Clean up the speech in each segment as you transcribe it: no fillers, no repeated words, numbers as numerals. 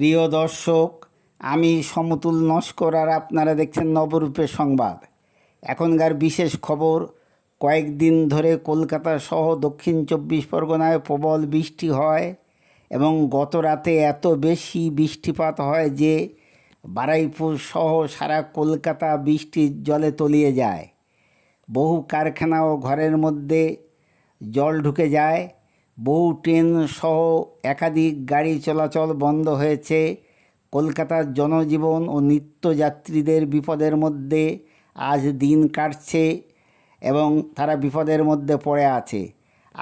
প্রিয় দর্শক, আমি সমতুল নস্কর আর আপনারা দেখছেন নবরূপের সংবাদ। এখনকার বিশেষ খবর, কয়েকদিন ধরে কলকাতা সহ দক্ষিণ 24 পরগনায় প্রবল বৃষ্টি হয় এবং গত রাতে এত বেশি বৃষ্টিপাত হয় যে বারুইপুর সহ সারা কলকাতা বৃষ্টির জলে তলিয়ে যায়। বহু কারখানা ও ঘরের মধ্যে জল ঢুকে যায়। বহু ট্রেন সহ একাধিক গাড়ি চলাচল বন্ধ হয়েছে। কলকাতার জনজীবন ও নিত্যযাত্রীদের বিপদের মধ্যে আজ দিন কাটছে এবং তারা বিপদের মধ্যে পড়ে আছে।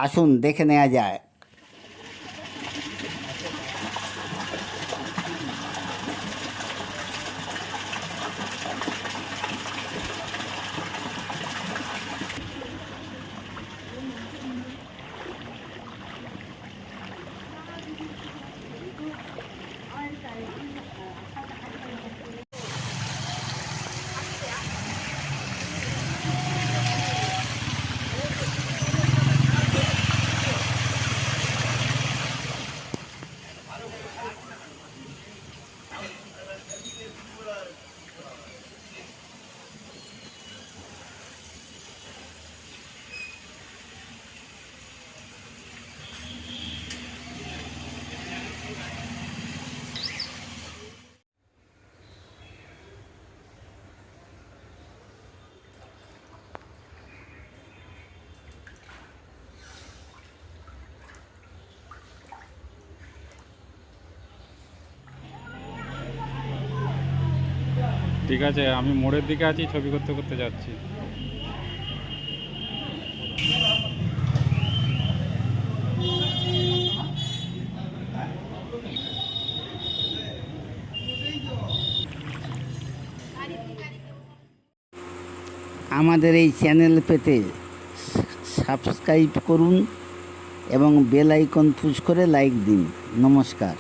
আসুন দেখে নেওয়া যায়। ঠিক আছে, আমি মোড়ের দিকে আছি, ছবি করতে করতে যাচ্ছি। আমাদের এই চ্যানেল পেতে সাবস্ক্রাইব করুন এবং বেল আইকন পুশ করে লাইক দিন। নমস্কার।